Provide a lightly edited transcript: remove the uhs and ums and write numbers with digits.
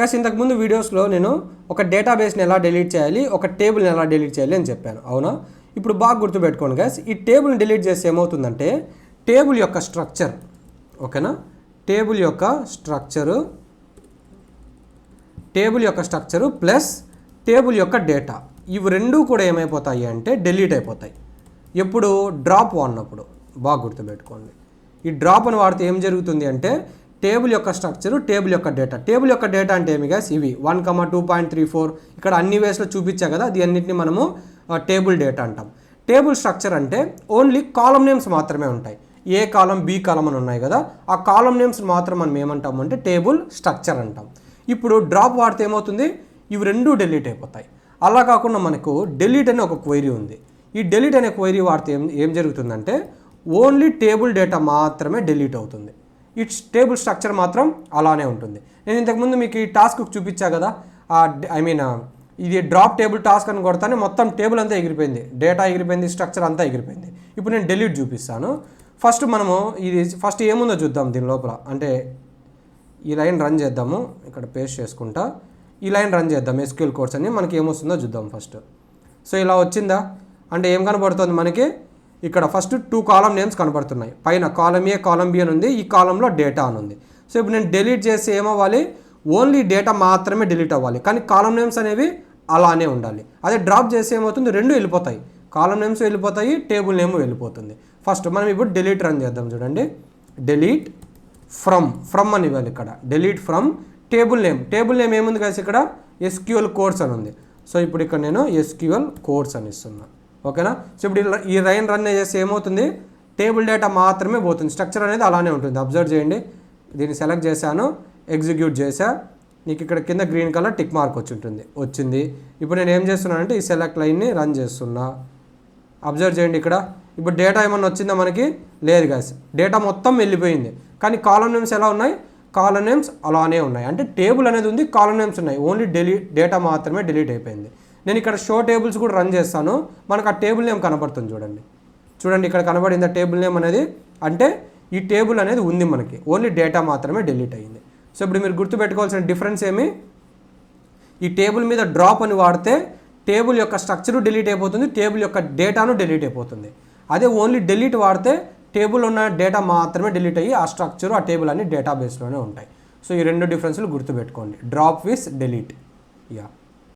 Guys ఇంతకుముందు వీడియోస్లో నేను ఒక డేటాబేస్ని ఎలా డిలీట్ చేయాలి, ఒక టేబుల్ని ఎలా డిలీట్ చేయాలి అని చెప్పాను, అవునా? ఇప్పుడు బాగా గుర్తుపెట్టుకోండి గైస్, ఈ టేబుల్ని డిలీట్ చేస్తే ఏమవుతుందంటే టేబుల్ యొక్క స్ట్రక్చర్, ఓకేనా, టేబుల్ యొక్క స్ట్రక్చరు ప్లస్ టేబుల్ యొక్క డేటా, ఇవి రెండూ కూడా ఏమైపోతాయి అంటే డిలీట్ అయిపోతాయి. ఎప్పుడు డ్రాప్ వాడినప్పుడు. బాగా గుర్తుపెట్టుకోండి, ఈ డ్రాప్ అని వాడితే ఏం జరుగుతుంది అంటే టేబుల్ యొక్క స్ట్రక్చరు, టేబుల్ యొక్క డేటా. టేబుల్ యొక్క డేటా అంటే ఏమి గైస్, ఇవి 1,2.34 ఇక్కడ అన్ని వేస్లో చూపించా కదా, అది అన్నింటినీ మనము టేబుల్ డేటా అంటాం. టేబుల్ స్ట్రక్చర్ అంటే ఓన్లీ కాలం నేమ్స్ మాత్రమే ఉంటాయి. ఏ కాలం, బి కాలం అని ఉన్నాయి కదా, ఆ కాలం నేమ్స్ మాత్రం మనం ఏమంటాము అంటే టేబుల్ స్ట్రక్చర్ అంటాం. ఇప్పుడు డ్రాప్ వాడితే ఏమవుతుంది, ఇవి రెండూ డిలీట్ అయిపోతాయి. అలా కాకుండా మనకు డిలీట్ అనే ఒక క్వైరీ ఉంది. ఈ డిలీట్ అనే క్వైరీ వాడితే ఏం జరుగుతుందంటే ఓన్లీ టేబుల్ డేటా మాత్రమే డిలీట్ అవుతుంది. ఇట్స్ టేబుల్ స్ట్రక్చర్ మాత్రం అలానే ఉంటుంది. నేను ఇంతకుముందు మీకు ఈ టాస్క్ చూపించా కదా, ఇది డ్రాప్ టేబుల్ టాస్క్ అని కొడతానే మొత్తం టేబుల్ అంతా ఎగిరిపోయింది, డేటా ఎగిరిపోయింది, స్ట్రక్చర్ అంతా ఎగిరిపోయింది. ఇప్పుడు నేను డిలీట్ చూపిస్తాను. ఫస్ట్ ఏముందో చూద్దాం దీని లోపల. అంటే ఈ లైన్ రన్ చేద్దాము, ఇక్కడ పేస్ట్ చేసుకుంటా, ఈ లైన్ రన్ చేద్దాం SQL కోడ్స్ అని, మనకి ఏమొస్తుందో చూద్దాం ఫస్ట్. సో ఇలా వచ్చిందా అంటే ఏం కనబడుతుంది మనకి, ఇక్కడ ఫస్ట్ 2 కాలం నేమ్స్ కనబడుతున్నాయి, పైన కాలం ఏ కాలం బి అని ఉంది, ఈ కాలంలో డేటా అని ఉంది. సో ఇప్పుడు నేను డిలీట్ చేస్తే ఏమవ్వాలి, ఓన్లీ డేటా మాత్రమే డిలీట్ అవ్వాలి, కానీ కాలం నేమ్స్ అనేవి అలానే ఉండాలి. అదే డ్రాప్ చేస్తే ఏమవుతుంది, రెండు వెళ్ళిపోతాయి, కాలం నేమ్స్ వెళ్ళిపోతాయి, టేబుల్ నేమ్ వెళ్ళిపోతుంది. ఫస్ట్ మనం ఇప్పుడు డిలీట్ రన్ చేద్దాం. చూడండి, డిలీట్ ఫ్రమ్ అని ఇవ్వాలి ఇక్కడ, డిలీట్ ఫ్రమ్ టేబుల్ నేమ్ ఏముంది కదా ఇక్కడ, SQL కోడ్స్ అని ఉంది. సో ఇప్పుడు ఇక్కడ నేను SQL కోడ్స్ అని ఇస్తున్నా, ఓకేనా. సో ఇప్పుడు ఈ లైన్ రన్ చేస్తే ఏమవుతుంది, టేబుల్ డేటా మాత్రమే పోతుంది, స్ట్రక్చర్ అనేది అలానే ఉంటుంది. అబ్జర్వ్ చేయండి, దీన్ని సెలెక్ట్ చేశాను, ఎగ్జిక్యూట్ చేశా, నీకు ఇక్కడ కింద గ్రీన్ కలర్ టిక్ మార్క్ వచ్చింది. ఇప్పుడు నేను ఏం చేస్తున్నానంటే ఈ సెలెక్ట్ లైన్ని రన్ చేస్తున్నా. అబ్జర్వ్ చేయండి ఇక్కడ, ఇప్పుడు డేటా ఏమన్నా వచ్చిందా మనకి, లేదు గాయ్స్, డేటా మొత్తం వెళ్ళిపోయింది. కానీ కాలం నేమ్స్ ఎలా ఉన్నాయి, కాలం నేమ్స్ అలానే ఉన్నాయి. అంటే టేబుల్ అనేది ఉంది, కాలం నేమ్స్ ఉన్నాయి, ఓన్లీ డేటా మాత్రమే డిలీట్ అయిపోయింది. నేను ఇక్కడ షో టేబుల్స్ కూడా రన్ చేస్తాను, మనకు ఆ టేబుల్ నేమ్ కనబడుతుంది. చూడండి ఇక్కడ కనబడింది ఆ టేబుల్ నేమ్ అనేది, అంటే ఈ టేబుల్ అనేది ఉంది మనకి, ఓన్లీ డేటా మాత్రమే డిలీట్ అయ్యింది. సో ఇప్పుడు మీరు గుర్తుపెట్టుకోవాల్సిన డిఫరెన్స్ ఏమి, ఈ టేబుల్ మీద డ్రాప్ అని వాడితే టేబుల్ యొక్క స్ట్రక్చరు డిలీట్ అయిపోతుంది, టేబుల్ యొక్క డేటాను డిలీట్ అయిపోతుంది. అదే ఓన్లీ డిలీట్ వాడితే టేబుల్ ఉన్న డేటా మాత్రమే డిలీట్ అయ్యి ఆ స్ట్రక్చరు, ఆ టేబుల్ అన్ని డేటాబేస్లోనే ఉంటాయి. సో ఈ రెండు డిఫరెన్స్లు గుర్తుపెట్టుకోండి, డ్రాప్ విత్ డిలీట్. యా.